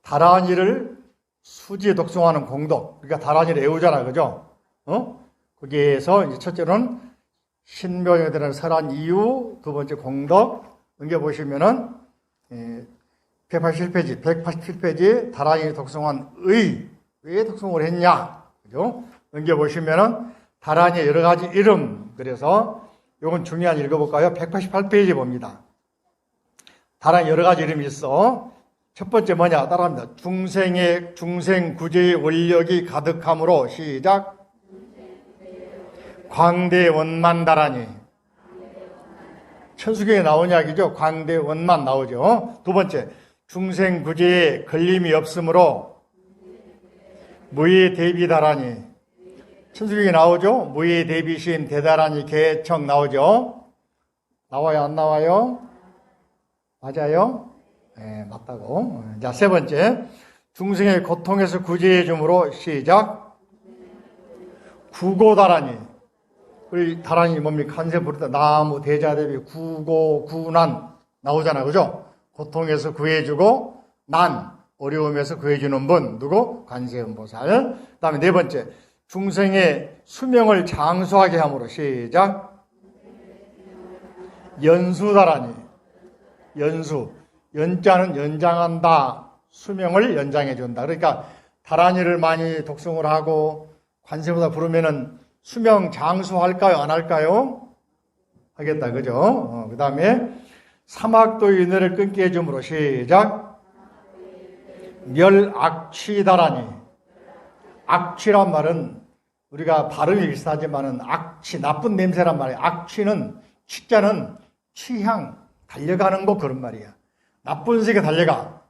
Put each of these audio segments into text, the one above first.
다란이를 수지에 독송하는 공덕. 그러니까 다란이를 애우잖아, 그죠? 거기에서 이제 첫째는 신묘에 대한 설한 이유, 두 번째 공덕. 넘겨보시면은 187페이지 다란이 독송한 의. 왜 독송을 했냐? 그죠? 넘겨보시면은 다란이의 여러 가지 이름. 그래서 요건 중요한 읽어볼까요? 188페이지 봅니다. 다란이 여러 가지 이름이 있어. 첫 번째 뭐냐? 따라합니다. 중생 구제의 원력이 가득함으로 시작. 광대원만 다란이. 천수경에 나온 이야기죠. 광대원만 나오죠. 두 번째, 중생 구제에 걸림이 없으므로 무예 대비 다란이. 천수경에 나오죠. 무예 대비신 대다란이 개청 나오죠. 나와요, 안 나와요? 맞아요? 네, 맞다고. 자, 세 번째, 중생의 고통에서 구제해 주므로 시작. 구고다란이. 우리 다란이 뭡니까? 한세 부르다 나무 대자대비 구고 구난 나오잖아, 그죠? 고통에서 구해주고 난 어려움에서 구해주는 분 누구? 관세음보살. 그다음에 네 번째, 중생의 수명을 장수하게 함으로 시작. 연수다란이. 연수. 연자는 연장한다. 수명을 연장해 준다. 그러니까 다란이를 많이 독송을 하고 관세보다 부르면은 수명 장수할까요? 안 할까요? 하겠다. 그죠? 그 다음에 사막도의 은혜를 끊게 해줌으로 시작. 멸악취다라니. 악취란 말은 우리가 발음이 비슷하지만은 악취, 나쁜 냄새란 말이에요. 악취는, 취자는 취향, 달려가는 거 그런 말이야. 나쁜 색에 달려가.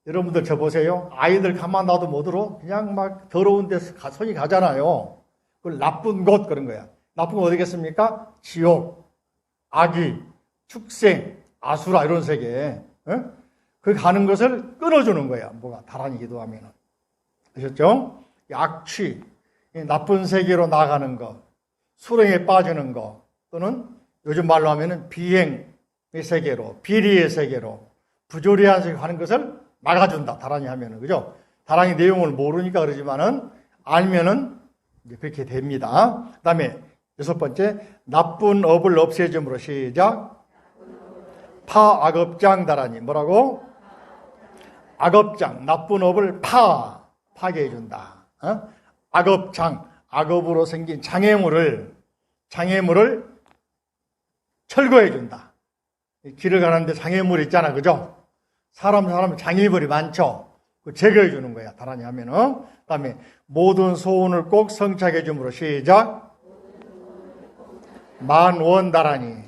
여러분들 저 보세요. 아이들 가만 놔도 못 들어. 그냥 막 더러운 데서 손이 가잖아요. 그걸 나쁜 곳 그런 거야. 나쁜 곳 어디겠습니까? 지옥, 악귀, 축생, 아수라 이런 세계. 그 가는 것을 끊어주는 거야. 뭐가 다란이 기도하면은. 아셨죠? 악취, 나쁜 세계로 나가는 거, 수렁에 빠지는 거, 또는 요즘 말로 하면은 비행의 세계로, 비리의 세계로, 부조리한 세계로 가는 것을 막아준다. 다란이 하면은. 그죠? 다란이 내용을 모르니까 그러지만은, 알면은 이제 그렇게 됩니다. 그 다음에 여섯 번째, 나쁜 업을 없애줌으로 시작. 파악업장 다란이. 뭐라고? 악업장, 나쁜 업을 파괴해준다. 악업장, 악업으로 생긴 장애물을 철거해준다. 길을 가는데 장애물이 있잖아, 그죠? 사람 장애물이 많죠? 제거해주는 거야, 다란이 하면은. 그 다음에 모든 소원을 꼭 성취해줌으로 시작. 만원 다란이.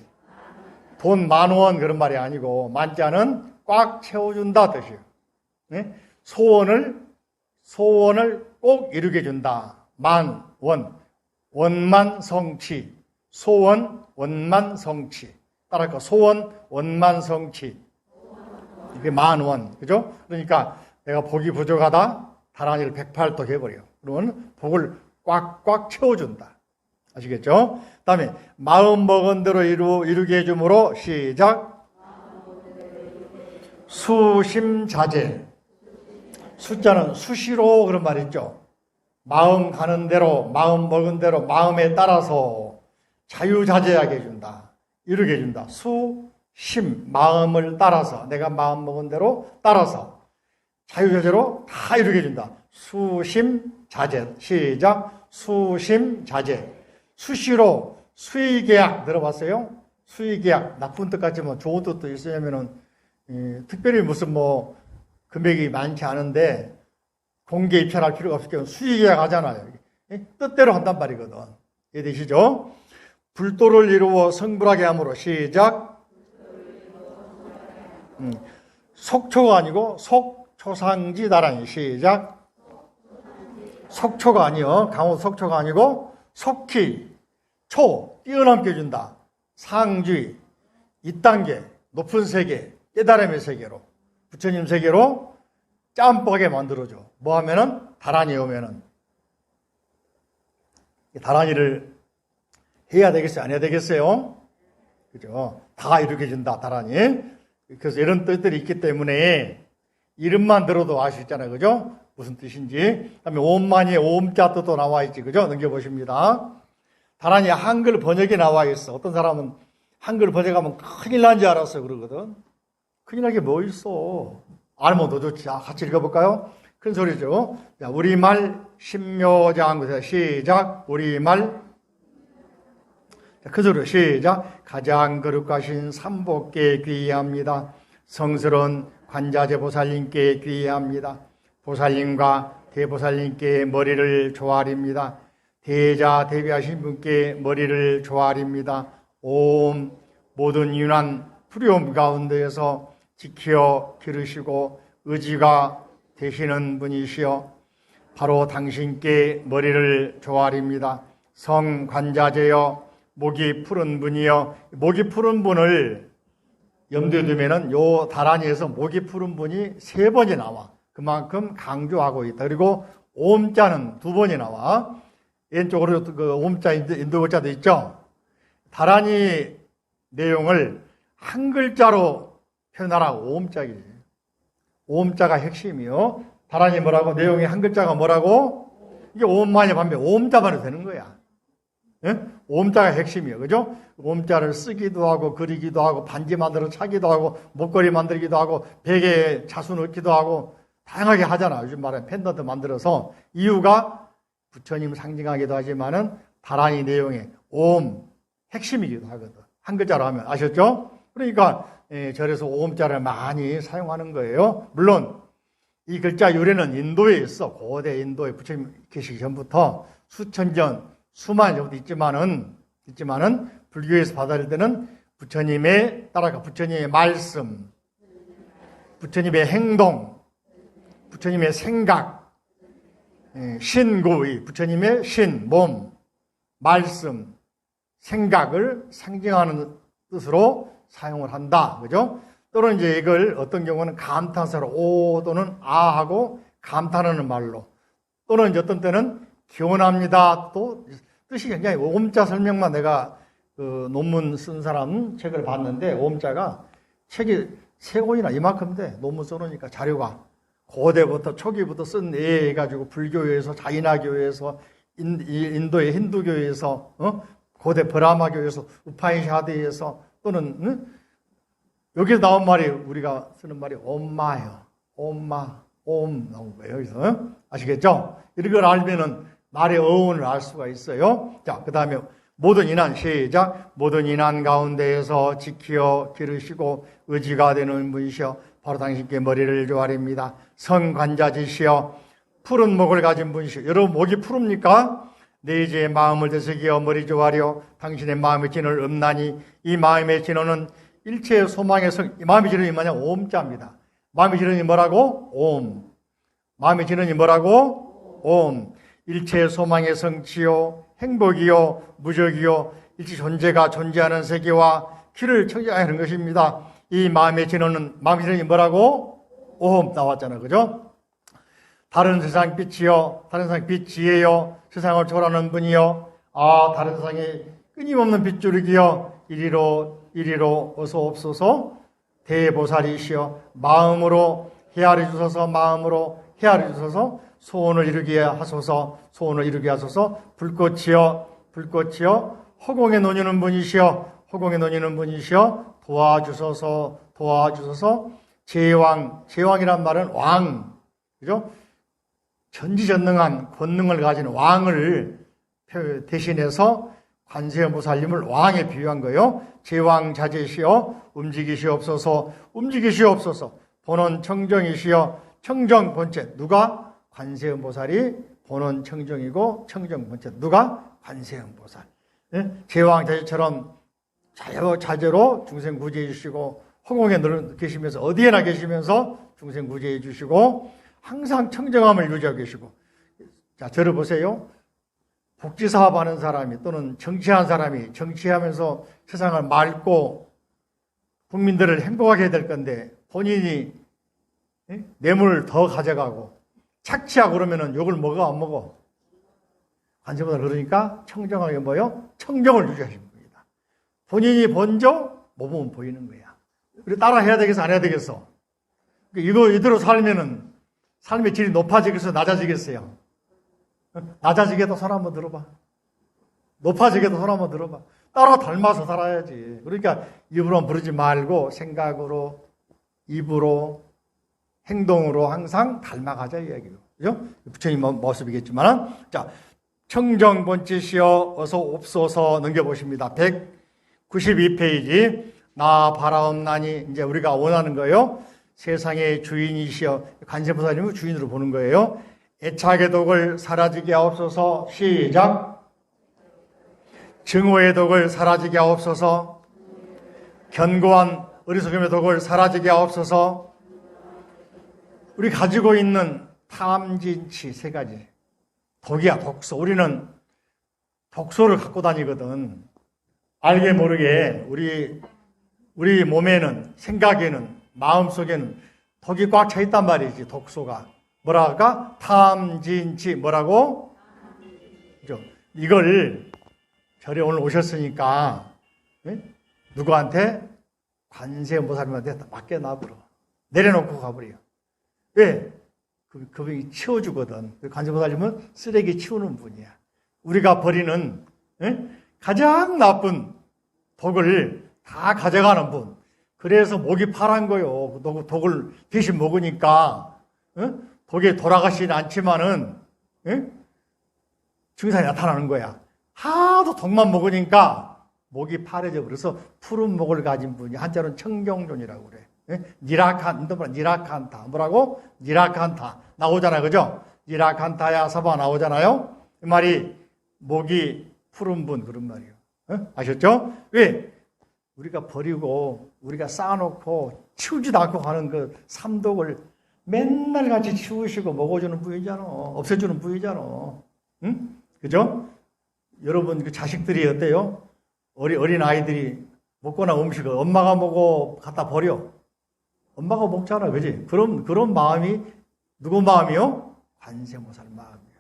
돈 만원 그런 말이 아니고, 만자는 꽉 채워준다 뜻이에요. 네? 소원을 꼭 이루게 해준다. 만원. 원만성취. 소원, 원만성취. 따라할까? 소원, 원만성취. 이게 만원. 그죠? 그러니까 내가 복이 부족하다. 다란이를 108도 해버려. 그러면 복을 꽉꽉 채워준다. 아시겠죠? 그 다음에 마음 먹은 대로 이루게 해줌으로 시작. 수심자재. 숫자는 수시로 그런 말 있죠. 마음 가는 대로, 마음 먹은 대로, 마음에 따라서 자유자재하게 해준다. 이루게 해준다. 수심, 마음을 따라서, 내가 마음 먹은 대로 따라서 자유자재로 다 이루게 해준다. 수심자재. 시작. 수심자재. 수시로 수의계약 들어봤어요? 수의계약. 나쁜 뜻 같지만 좋은 뜻도 있으냐면은 특별히 무슨 금액이 많지 않은데 공개 입찰할 필요가 없을 경우 수의계약 하잖아요. 뜻대로 한단 말이거든. 이해되시죠? 불도를 이루어 성불하게 함으로 시작. 속초가 아니고 속초상지 다란이 시작. 속초가 아니요. 강원 속초가 아니고 속히 뛰어넘게 준다. 상지 2단계 높은 세계 깨달음의 세계로 부처님 세계로 짬뽕하게 만들어줘. 뭐 하면은 다란이 오면은 다란이를 해야 되겠어요? 안 해야 되겠어요? 그죠? 다 이루게 해준다, 다란이. 그래서 이런 뜻들이 있기 때문에 이름만 들어도 아시잖아요. 그죠? 무슨 뜻인지. 그다음에 오음만이 오음자 뜻도 나와 있지. 그죠? 넘겨보십니다. 다란이 한글 번역이 나와 있어. 어떤 사람은 한글 번역하면 큰일 난 줄 알았어요. 그러거든. 큰일 날 게 뭐 있어. 알면 더 좋지. 같이 읽어볼까요? 큰 소리죠. 자, 우리말 신묘장. 시작. 우리말. 자, 큰 소리로 시작. 가장 거룩하신 삼복께 귀의합니다. 성스러운 관자재 보살님께 귀의합니다. 보살님과 대보살님께 머리를 조아립니다. 대자 대비하신 분께 머리를 조아립니다. 옴 모든 유난 두려움 가운데에서 지켜 기르시고 의지가 되시는 분이시여 바로 당신께 머리를 조아립니다. 성관자재여 목이 푸른 분이여. 목이 푸른 분을 염두에 두면은 요 다란이에서 목이 푸른 분이 3번이 나와. 그만큼 강조하고 있다. 그리고 옴자는 2번이 나와. 왼쪽으로 그 옴자 인도글자도 있죠. 다란이 내용을 한 글자로 표현하라고. 옴자기. 옴자가 핵심이요. 다란이 뭐라고? 내용이 한 글자가 뭐라고? 이게 옴만이 반면 옴자만 해도 되는 거야. 예? 옴자가 핵심이에요. 그죠? 옴자를 쓰기도 하고 그리기도 하고 반지 만들어 차기도 하고 목걸이 만들기도 하고 베개에 자수 넣기도 하고 다양하게 하잖아. 요즘 말하는 펜던트 만들어서. 이유가 부처님 상징하기도 하지만은 다란이 내용의 옴 핵심이기도 하거든. 한 글자로 하면. 아셨죠? 그러니까 절에서 옴자를 많이 사용하는 거예요. 물론 이 글자 유래는 인도에 있어. 고대 인도에 부처님 계시기 전부터 수천 년 수만 년도 있지만은 불교에서 받아들일 때는 부처님의 따라가 부처님의 말씀, 부처님의 행동, 부처님의 생각, 신구의 부처님의 신, 몸, 말씀, 생각을 상징하는 뜻으로 사용을 한다. 그죠? 또는 이제 이걸 어떤 경우는 감탄사로 오 또는 아 하고 감탄하는 말로, 또는 이제 어떤 때는 기원합니다. 또 뜻이 굉장히 오음자 설명만 내가 그 논문 쓴 사람 책을 봤는데 오음자가 책이 3권이나 이만큼 돼. 논문 써놓으니까 자료가 고대부터 초기부터 쓴 애 해가지고 불교에서 자이나교에서 인도의 힌두교에서 고대 브라마교에서 우파니샤드에서 또는 여기서 나온 말이 우리가 쓰는 말이 옴마예요. 옴마, 옴 나온 거예요. 여기서 아시겠죠? 이런 걸 알면은 말의 어원을 알 수가 있어요. 자, 그 다음에 모든 인한 시작. 모든 인한 가운데에서 지키어 기르시고 의지가 되는 분이시여 바로 당신께 머리를 조아립니다. 성관자지시여 푸른 목을 가진 분이시여. 여러분 목이 푸릅니까? 내 이제 마음을 되새겨 머리 조아려 당신의 마음의 진을 없나니 이 마음의 진원은 일체의 소망의 마음의 진원이 뭐냐? 옴자입니다. 마음의 진원이 뭐라고? 옴. 마음의 진원이 뭐라고? 옴. 일체의 소망의 성취요 행복이요 무적이요 일체 존재가 존재하는 세계와 길을 청정하는 것입니다. 이 마음의 진원은 마음의 진원이 뭐라고? 옴 나왔잖아요. 그죠? 다른 세상 빛이요 다른 세상 빛이에요. 세상을 초월하는 분이요 다른 세상에 끊임없는 빗줄기요 이리로 어서 옵소서. 대보살이시여 마음으로 헤아려 주소서. 마음으로 헤아려 주소서. 소원을 이루게 하소서. 소원을 이루게 하소서. 불꽃이여 허공에 놓이는 분이시여 허공에 놓이는 분이시여 도와주소서. 제왕이란 말은 왕, 그죠? 전지전능한 권능을 가진 왕을 대신해서 관세음보살님을 왕에 비유한 거예요. 제왕자재시여 움직이시옵소서. 본원 청정이시여 청정 본체. 누가? 관세음보살이 본원 청정이고 청정 본체. 누가? 관세음보살. 제왕자재처럼 자제로 중생 구제해 주시고 허공에 계시면서 어디에나 계시면서 중생 구제해 주시고 항상 청정함을 유지하고 계시고. 자, 들어보세요. 복지사업 하는 사람이 또는 정치하는 사람이 정치하면서 세상을 맑고 국민들을 행복하게 해야 될 건데 본인이 뇌물을 더 가져가고 착취하고 그러면은 욕을 먹어 안 먹어? 관세음보살 그러니까 청정하게 뭐요? 청정을 유지하시는 겁니다. 본인이 먼저 모범은 보이는 거야. 그래 따라 해야 되겠어 안 해야 되겠어? 이거 이대로 살면은 삶의 질이 높아지겠어요? 낮아지겠어요? 낮아지게도 손 한번 들어봐. 높아지게도 손 한번 들어봐. 따라 닮아서 살아야지. 그러니까 입으로 부르지 말고 생각으로, 입으로, 행동으로 항상 닮아가자 이야기예요. 그죠? 부처님 모습이겠지만. 자, 청정본짓이여 어서 옵소서 넘겨보십니다. 192페이지. 나 바라옵나니, 이제 우리가 원하는 거예요. 세상의 주인이시여, 관세음보살님을 주인으로 보는 거예요. 애착의 독을 사라지게 하옵소서. 시작. 증오의 독을 사라지게 하옵소서. 견고한 어리석음의 독을 사라지게 하옵소서. 우리 가지고 있는 탐진치 세 가지. 독이야, 독소. 우리는 독소를 갖고 다니거든. 알게 모르게 우리 몸에는, 생각에는, 마음속에는 독이 꽉 차 있단 말이지, 독소가. 뭐랄까? 탐진치. 뭐라고? 그죠? 이걸 절에 오늘 오셨으니까, 네? 누구한테? 관세음보살님한테 맡겨놔버려. 내려놓고 가버려. 왜? 그분이 치워주거든. 관세음보살님은 쓰레기 치우는 분이야. 우리가 버리는, 네? 가장 나쁜 독을 다 가져가는 분. 그래서 목이 파란 거요. 독을 대신 먹으니까, 독에 돌아가시진 않지만은, 증상이 나타나는 거야. 하도 독만 먹으니까 목이 파래져 버려서 푸른 목을 가진 분이 한자로는 청경존이라고 그래. 니라칸타. 뭐라고? 니라칸타. 나오잖아요. 그죠? 니라칸타야 사바 나오잖아요. 이 말이 목이 푸른 분 그런 말이에요. 아셨죠? 왜? 우리가 버리고 우리가 쌓아놓고 치우지도 않고 가는 그 삼독을 맨날 같이 치우시고 먹어주는 분이잖아. 없애주는 분이잖아. 응? 그죠? 여러분 그 자식들이 어때요? 어린 아이들이 먹거나 음식을 엄마가 먹어 갖다 버려. 엄마가 먹잖아, 그지? 그런 마음이 누구 마음이요? 관세음보살 마음이에요.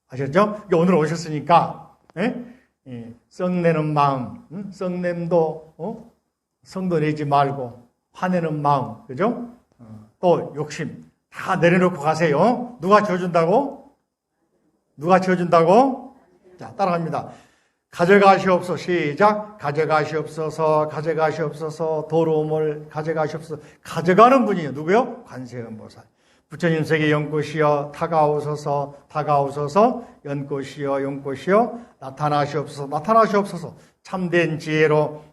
아셨죠? 오늘 오셨으니까 썩내는 마음, 썩냄도 성도 내지 말고 화내는 마음, 그죠? 또 욕심 다 내려놓고 가세요. 누가 지어준다고? 누가 지어준다고? 자, 따라갑니다. 가져가시옵소서. 시작. 가져가시옵소서. 가져가시옵소서. 도로움을 가져가시옵소서. 가져가는 분이요. 누구요? 관세음보살. 부처님 세계 연꽃이여 다가오소서. 다가오소서. 연꽃이여 연꽃이여 나타나시옵소서. 나타나시옵소서. 참된 지혜로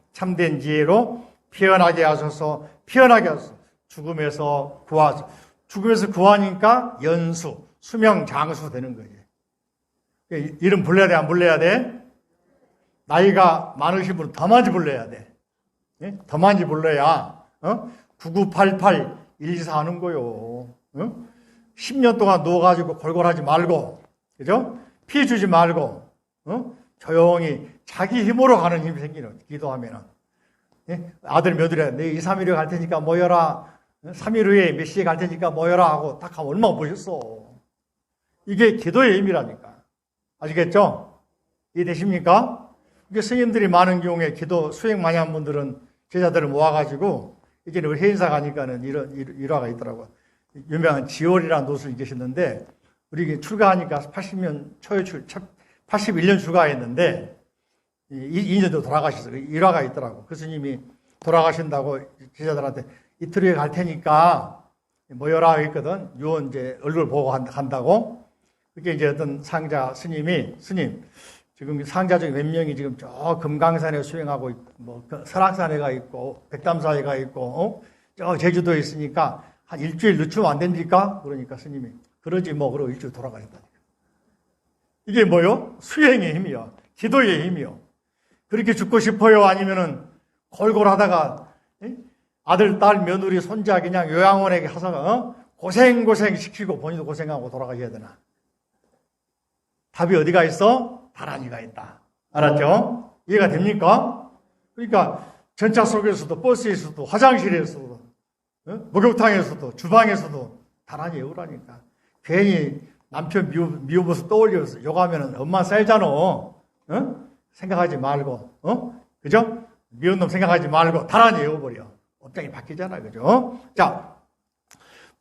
피어나게 하소서. 피어나게 하소서. 죽음에서 구하소서. 죽음에서 구하니까 연수, 수명, 장수 되는 거지. 이름 불러야 돼, 안 불러야 돼? 나이가 많으신 분은 더 많이 불러야 돼. 더 많이 불러야 9988 124 하는 거요. 10년 동안 누워가지고 골골하지 말고, 그죠? 피해 주지 말고, 조용히 자기 힘으로 가는 힘이 생기는, 기도하면은. 아들, 며느리, 내 2, 3일 후에 갈 테니까 모여라. 3일 후에 몇 시에 갈 테니까 모여라 하고 딱 하면 얼마나 보셨어. 이게 기도의 힘이라니까. 아시겠죠? 이해되십니까? 이게 스님들이 많은 경우에 기도 수행 많이 한 분들은 제자들을 모아가지고 이제는 우리 해인사 가니까는 이런 일화가 있더라고요. 유명한 지월이라는 노수이 계셨는데 우리 출가하니까 80년 초에 81년 출가했는데 2년 전 돌아가셨어요. 일화가 있더라고. 그 스님이 돌아가신다고 제자들한테 이틀 후에 갈 테니까 모여라 했거든. 유언 이제 얼굴 보고 간다고. 그게 이제 어떤 상자 스님이 스님 지금 상자 중에 몇 명이 지금 저 금강산에 수행하고 있고, 뭐 설악산에 가 있고 백담사에 가 있고 저 제주도에 있으니까 한 일주일 늦추면 안 됩니까? 그러니까 스님이 그러지 뭐 그러고 일주일 돌아가셨다니까. 이게 뭐요? 수행의 힘이요. 기도의 힘이요. 그렇게 죽고 싶어요? 아니면은 골골하다가 아들, 딸, 며느리, 손자 그냥 요양원에 가서 고생 시키고 본인도 고생하고 돌아가셔야 되나? 답이 어디가 있어? 바라니가 있다. 알았죠? 이해가 됩니까? 그러니까 전차 속에서도 버스에서도 화장실에서도 목욕탕에서도 주방에서도 바라니 외우라니까. 괜히 남편 미워서 떠올려서 욕하면 엄마 쌀잖아. 생각하지 말고 그죠? 미운 놈 생각하지 말고 바라니 외워버려. 업장이 바뀌잖아. 그죠? 자,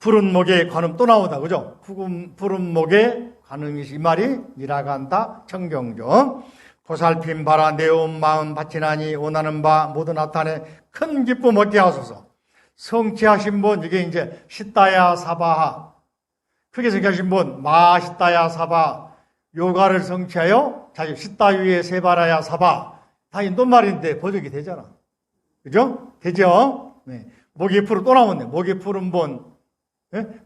푸른 목에 관음 또 나오다, 그죠? 푸른 목에 관음이 이 말이 니라간다 청경죠. 보살핌 바라 내 온 마음 바치나니 원하는 바 모두 나타내 큰 기쁨 얻게 하소서. 성취하신 분, 이게 이제 시다야 사바하, 크게 성취하신 분 마시다야 사바, 요가를 성취하여 자기 시다유에 세바라야 사바, 다 인도말인데 번역이 되잖아, 그죠? 되죠? 네. 목이 푸른 또 나오네. 목이 푸른 분,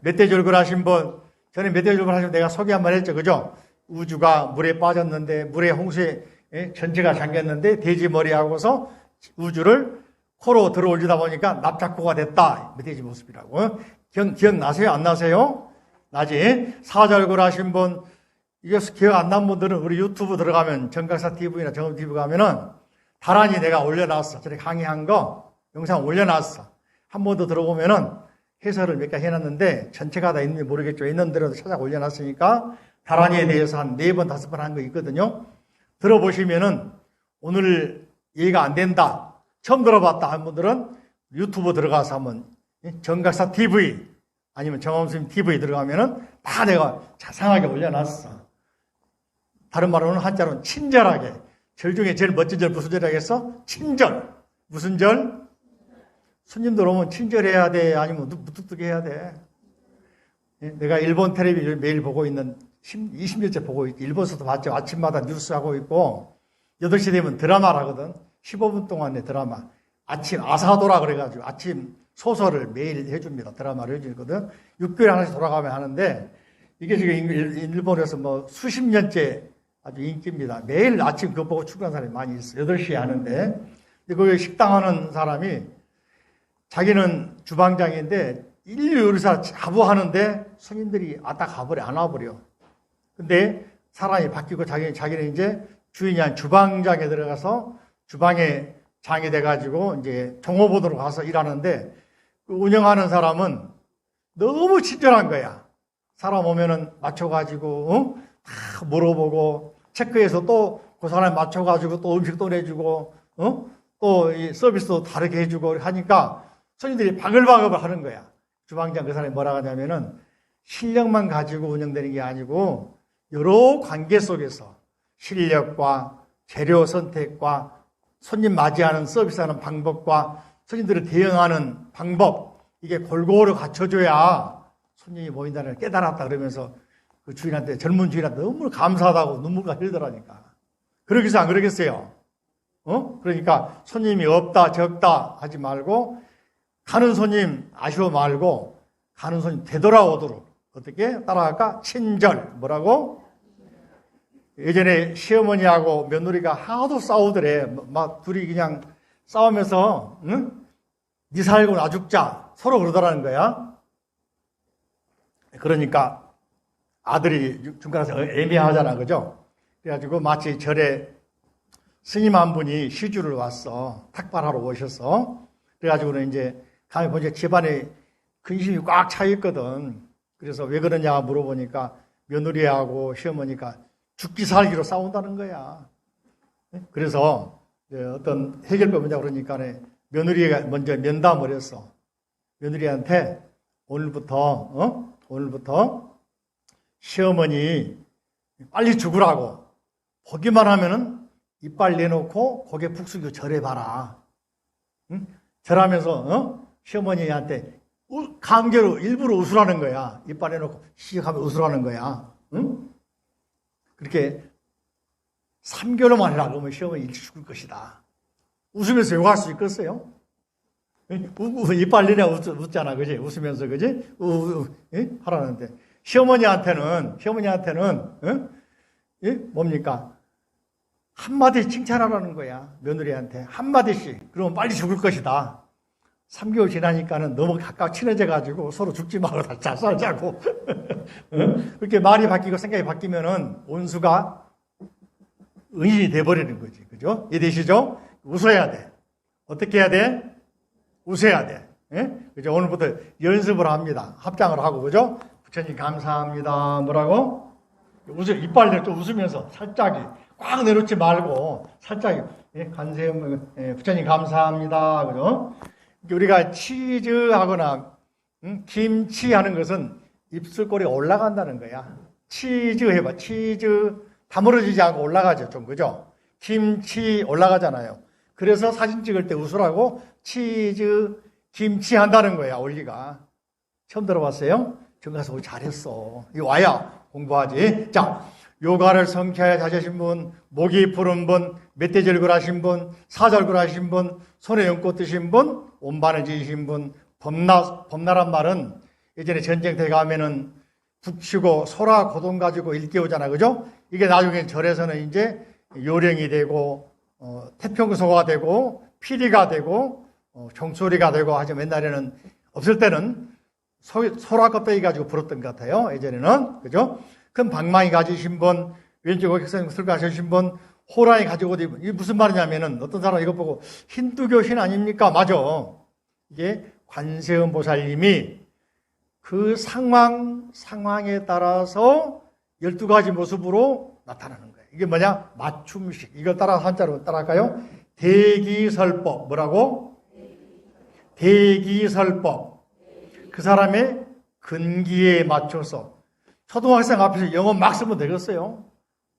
멧돼지얼굴 하신 분. 전에 멧돼지얼굴 하신 분 내가 소개 한번 했죠, 그죠? 우주가 물에 빠졌는데, 물에 홍수에 전체가 잠겼는데 돼지 머리하고서 우주를 코로 들어 올리다 보니까 납작고가 됐다. 멧돼지 모습이라고. 기억나세요? 안 나세요? 나지? 사자얼굴 하신 분, 이게 기억 안 난 분들은 우리 유튜브 들어가면 정각사 TV나 정음 TV 가면은 다란히 내가 올려놨어. 저렇게 강의한 거 영상 올려놨어. 한 번 더 들어보면은 해설을 몇 개 해놨는데 전체가 다 있는지 모르겠죠. 있는 대로 찾아 올려놨으니까 다란이에 대해서 한 4번, 5번 한 거 있거든요. 들어보시면은 오늘 이해가 안 된다, 처음 들어봤다 한 분들은 유튜브 들어가서 한번 정각사 TV 아니면 정엄스님 TV 들어가면은 다 내가 자상하게 올려놨어. 다른 말로는 한자로는 친절하게. 절 중에 제일 멋진 절 무슨 절이라겠어? 친절. 무슨 절? 손님들 오면 친절해야 돼? 아니면 무뚝뚝해야 돼? 내가 일본 텔레비전 매일 보고 있는 20년째 보고 있고, 일본에서도 봤죠. 아침마다 뉴스 하고 있고, 8시 되면 드라마를 하거든. 15분 동안의 드라마. 아침 아사도라 그래가지고 아침 소설을 매일 해줍니다. 드라마를 해주거든. 6개월에 하나씩 돌아가면 하는데, 이게 지금 일본에서 뭐 수십 년째 아주 인기입니다. 매일 아침 그거 보고 출근하는 사람이 많이 있어요. 8시에 하는데. 거기 식당 하는 사람이 자기는 주방장인데 인류 요리사 자부하는데 손님들이 왔다 가버려, 안 와버려. 근데 사람이 바뀌고 자기는 이제 주인이 한 주방장에 들어가서 주방에 장이 돼가지고 이제 종업원으로 가서 일하는데, 그 운영하는 사람은 너무 친절한 거야. 사람 오면은 맞춰가지고, 다 물어보고, 체크해서 또 그 사람 맞춰가지고 또 음식 또 내주고, 또 이 서비스도 다르게 해주고 하니까 손님들이 바글바글 하는 거야. 주방장 그 사람이 뭐라 하냐면은 실력만 가지고 운영되는 게 아니고 여러 관계 속에서 실력과 재료 선택과 손님 맞이하는 서비스하는 방법과 손님들을 대응하는 방법, 이게 골고루 갖춰줘야 손님이 모인다는 걸 깨달았다 그러면서 그 주인한테, 젊은 주인한테 너무 감사하다고 눈물가 흘리더라니까. 그러겠어요? 안 그러겠어요? 그러니까 손님이 없다 적다 하지 말고, 가는 손님 아쉬워 말고 가는 손님 되돌아오도록 어떻게 따라갈까? 친절. 뭐라고? 예전에 시어머니하고 며느리가 하도 싸우더래. 막 둘이 그냥 싸우면서 네 살고 나 죽자 서로 그러더라는 거야. 그러니까 아들이 중간에서 애매하잖아, 그죠? 그래가지고 마치 절에 스님 한 분이 시주를 왔어. 탁발하러 오셔서. 그래가지고는 이제 가면 보니까 집안에 근심이 꽉 차 있거든. 그래서 왜 그러냐 물어보니까 며느리하고 시어머니가 죽기 살기로 싸운다는 거야. 그래서 어떤 해결법이 뭐냐 그러니까 며느리가 먼저 면담을 했어. 며느리한테 오늘부터 시어머니 빨리 죽으라고 보기만 하면은 이빨 내놓고 고개 푹 숙이고 절해봐라. 응? 절하면서 시어머니한테 감개로 일부러 웃으라는 거야. 이빨 내놓고 시작하면 웃으라는 거야. 응? 그렇게 3개월만 해라 그러면 시어머니 일찍 죽을 것이다. 웃으면서 욕할 수 있겠어요? 이빨 내냐 웃잖아, 그지? 웃으면서, 그지? 하라는데. 시어머니한테는, 뭡니까? 한마디 칭찬하라는 거야. 며느리한테. 한마디씩. 그러면 빨리 죽을 것이다. 3개월 지나니까는 너무 가까워 친해져가지고 서로 죽지 말고 다시 잘 살자고. 그렇게 말이 바뀌고 생각이 바뀌면은 온수가 은인이 돼버리는 거지. 그죠? 이해되시죠? 웃어야 돼. 어떻게 해야 돼? 웃어야 돼. 예? 그죠? 오늘부터 연습을 합니다. 합장을 하고, 그죠? 부처님 감사합니다. 뭐라고? 이빨 내좀 웃으면서 살짝이 꽉 내놓지 말고 살짝이, 부처님 감사합니다. 그죠? 우리가 치즈하거나 김치 하는 것은 입술꼬리가 올라간다는 거야. 치즈 해봐. 치즈 다물어지지 않고 올라가죠. 좀, 그죠? 김치 올라가잖아요. 그래서 사진 찍을 때 웃으라고 치즈, 김치 한다는 거야, 원리가. 처음 들어봤어요? 전 가서 잘했어. 이거 와야 공부하지. 자, 요가를 성취하여 다지신 분, 목이 푸른 분, 멧돼지얼굴 하신 분, 사절굴 하신 분, 손에 연꽃 드신 분, 온반을 지으신 분, 범나란 말은 예전에 전쟁터에 가면은 북치고 소라 고동 가지고 일깨우잖아. 그죠? 이게 나중에 절에서는 이제 요령이 되고, 태평소가 되고, 피리가 되고, 종소리가 되고 하지만 옛날에는 없을 때는 소라 껍데기 가지고 불었던 것 같아요. 예전에는. 그죠? 큰 방망이 가지신 분, 왼쪽 어객선 가지신 분, 호랑이 가지고 오디, 이게 무슨 말이냐면은 어떤 사람 이거 보고 힌두교신 아닙니까? 맞아. 이게 관세음 보살님이 그 상황에 따라서 12가지 모습으로 나타나는 거예요. 이게 뭐냐? 맞춤식. 이걸 따라 한자로 따라할까요? 대기설법. 뭐라고? 대기설법. 그 사람의 근기에 맞춰서 초등학생 앞에서 영어 막 쓰면 되겠어요?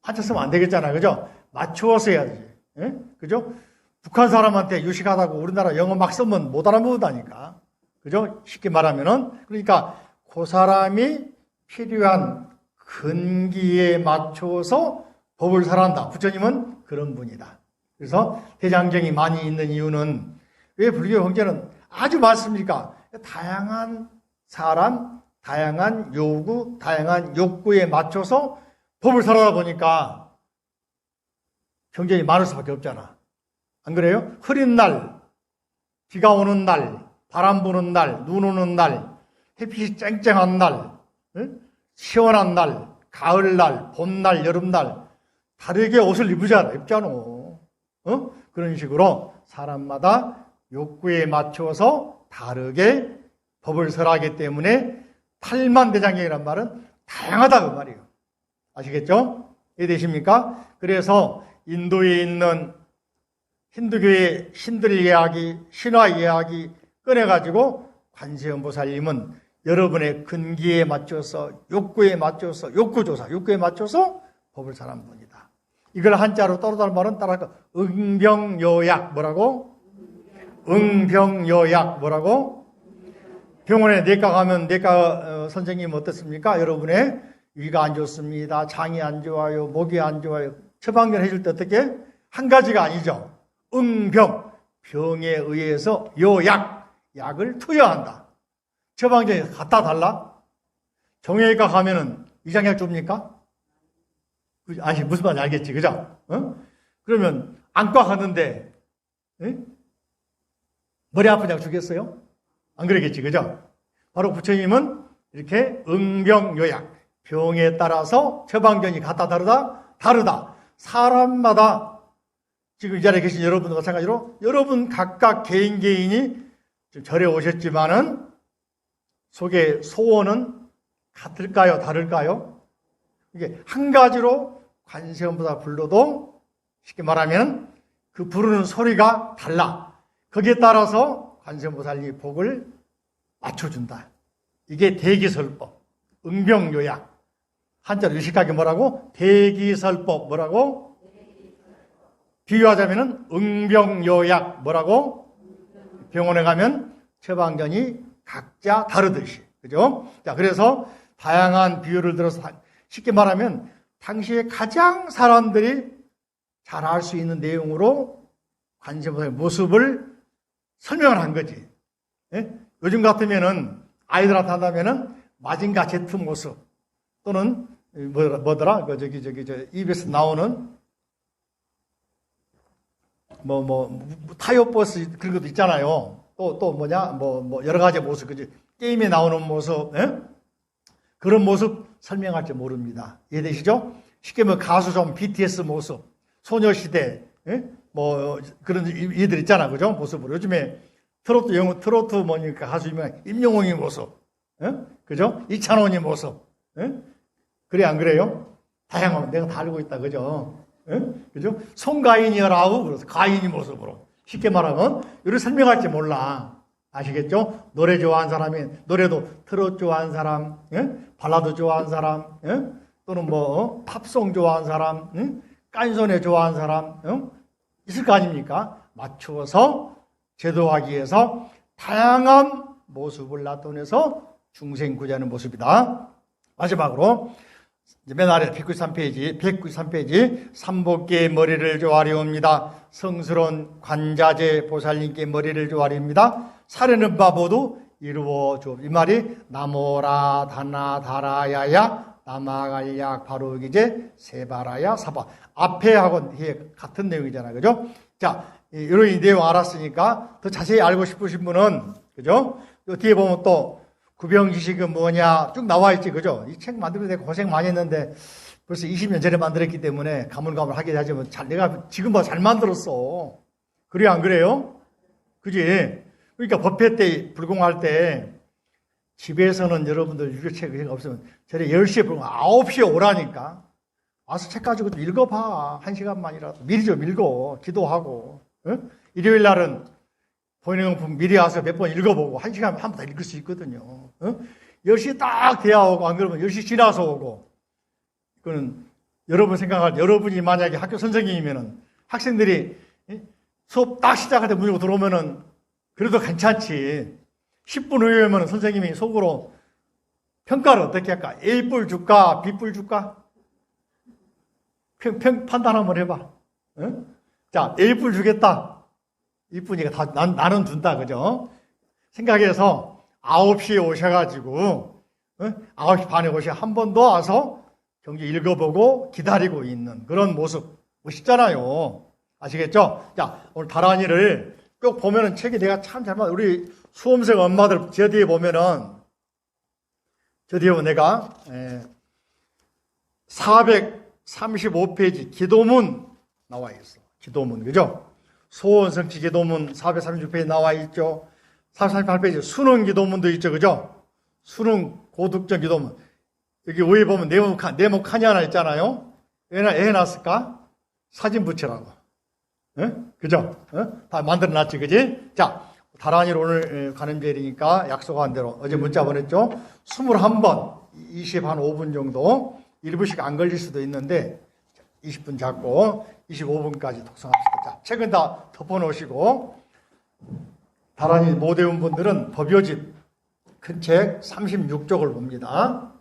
한자 쓰면 안 되겠잖아요. 그죠? 맞추어서 해야지. 예? 그죠? 북한 사람한테 유식하다고 우리나라 영어 막 쓰면 못 알아먹는다니까. 그죠? 쉽게 말하면은. 그러니까 그 사람이 필요한 근기에 맞춰서 법을 설한다. 부처님은 그런 분이다. 그래서 대장경이 많이 있는 이유는 왜 불교 형제는 아주 많습니까? 다양한 사람, 다양한 요구, 다양한 욕구에 맞춰서 법을 설하다 보니까 경쟁이 많을 수밖에 없잖아. 안 그래요? 흐린 날, 비가 오는 날, 바람 부는 날, 눈 오는 날, 햇빛이 쨍쨍한 날, 시원한 날, 가을날, 봄날, 여름날 다르게 옷을 입잖아. 그런 식으로 사람마다 욕구에 맞춰서 다르게 법을 설하기 때문에 팔만대장경이란 말은 다양하다 그 말이에요. 아시겠죠? 이해되십니까? 그래서 인도에 있는 힌두교의 신들 이야기, 신화 이야기 꺼내가지고 관세음보살님은 여러분의 근기에 맞춰서 욕구에 맞춰서 욕구에 맞춰서 법을 설한 분이다. 이걸 한자로 따로다른 말은 따라할까? 응병요약. 뭐라고? 응병요약. 뭐라고? 병원에 내과 가면 내과 선생님 어떻습니까? 여러분의 위가 안 좋습니다. 장이 안 좋아요. 목이 안 좋아요. 처방전 해줄 때 어떻게? 한 가지가 아니죠. 응병. 병에 의해서 요약. 약을 투여한다. 처방전이 갖다 달라? 정형외과 가면은 위장약 줍니까? 아니, 무슨 말인지 알겠지, 그죠? 그러면 안과 가는데, 머리 아픈 약 주겠어요? 안 그러겠지, 그죠? 바로 부처님은 이렇게 응병요약. 병에 따라서 처방전이 갖다 다르다. 사람마다 지금 이 자리에 계신 여러분과 마찬가지로 여러분 각각 개인이 절에 오셨지만은 속에 소원은 같을까요? 다를까요? 이게 한 가지로 관세음보다 불러도 쉽게 말하면 그 부르는 소리가 달라. 거기에 따라서 관세음보살이 복을 맞춰준다. 이게 대기설법, 응병요약. 한자로 유식하게 뭐라고? 대기설법. 뭐라고? 비유하자면은 응병요약. 뭐라고? 병원에 가면 처방전이 각자 다르듯이. 그죠? 자, 그래서 다양한 비유를 들어서 쉽게 말하면 당시에 가장 사람들이 잘 알 수 있는 내용으로 관세음보살의 모습을 설명을 한 거지. 예? 요즘 같으면은 아이들한테 한다면은 마징가 제트 모습 또는 뭐더라? 입에서 나오는 타이어 버스 그런 것도 있잖아요. 또 뭐냐? 여러 가지 모습, 그지? 게임에 나오는 모습, 예? 그런 모습 설명할지 모릅니다. 이해되시죠? 쉽게 말하면 가수 좀 BTS 모습, 소녀시대, 예? 그런 이들 있잖아, 그죠? 모습으로. 요즘에 트로트 뭐니까 가수 유명한 임영웅의 모습, 예? 그죠? 이찬원의 모습, 예? 그래, 안 그래요? 다양한, 내가 다 알고 있다, 그죠? 예? 그죠? 송가인이라고, 그래서 가인이 모습으로. 쉽게 말하면, 이렇게 설명할지 몰라. 아시겠죠? 노래 좋아하는 사람이 노래도 트로트 좋아하는 사람, 예? 발라드 좋아하는 사람, 예? 또는 뭐 팝송 좋아하는 사람, 예? 깐소네 좋아하는 사람 있을 거 아닙니까? 맞추어서 제도하기 위해서 다양한 모습을 나타내서 중생구제하는 모습이다. 마지막으로 맨 아래 193페이지 삼복계의 머리를 조아리옵니다. 성스러운 관자재 보살님께 머리를 조아리옵니다. 사려는 바 모두 이루어 주. 이 말이 나모라 다나 다라야야 나마갈약 바로기제 세바라야 사바. 앞에 하고 같은 내용이잖아요. 그죠? 자, 이런 내용 알았으니까 더 자세히 알고 싶으신 분은, 그죠? 뒤에 보면 또 구병지식은 뭐냐 쭉 나와 있지. 그죠? 이 책 만들면서 내가 고생 많이 했는데 벌써 20년 전에 만들었기 때문에 가물가물하게 하지만 내가 지금 봐 잘 만들었어. 그래요, 안 그래요? 그지? 그러니까 법회 때 불공할 때 집에서는 여러분들 유료책 없으면 저녁 10시에 불공 9시에 오라니까. 와서 책 가지고 좀 읽어봐. 1시간만이라도. 미리 좀 읽어. 기도하고. 응? 일요일 날은 보이는용품 미리 와서 몇 번 읽어보고 1시간 한 번 더 읽을 수 있거든요. 응? 10시 딱 돼야 오고, 안 그러면 10시 지나서 오고. 그거는 여러분 생각할 때, 여러분이 만약에 학교 선생님이면은 학생들이 수업 딱 시작할 때 문 열고 들어오면은 그래도 괜찮지. 10분 후에면 선생님이 속으로 평가를 어떻게 할까? A뿔 줄까? B뿔 줄까? 판단 한번 해봐. 응? 자, A뿔 주겠다. 이쁘니까 다, 나는 준다. 그죠? 생각해서 9시에 오셔가지고, 9시 반에 오셔 한 번 더 와서 경기 읽어보고 기다리고 있는 그런 모습. 멋있잖아요. 아시겠죠? 자, 오늘 다란이를 꼭 보면은 책이 내가 참 잘 맞아. 우리 수험생 엄마들 저 뒤에 보면은, 저 뒤에 보면 내가 435페이지 기도문 나와 있어. 기도문, 그죠? 소원성취 기도문 436페이지 나와 있죠. 438페이지 수능 기도문도 있죠, 그죠? 수능 고득점 기도문. 여기 위에 보면 네모 칸이 하나 있잖아요. 왜 해놨을까? 사진 붙이라고. 예? 그죠? 다 만들어 놨지, 그지? 자, 다란이로 오늘 가는 제일이니까 약속한 대로 어제 문자 보냈죠? 21번, 5분 정도, 1분씩 안 걸릴 수도 있는데, 20분 잡고, 25분까지 독서합시다. 자, 책은 다 덮어놓으시고, 다란이 못 외운 분들은 법요집 큰 책 36쪽을 봅니다.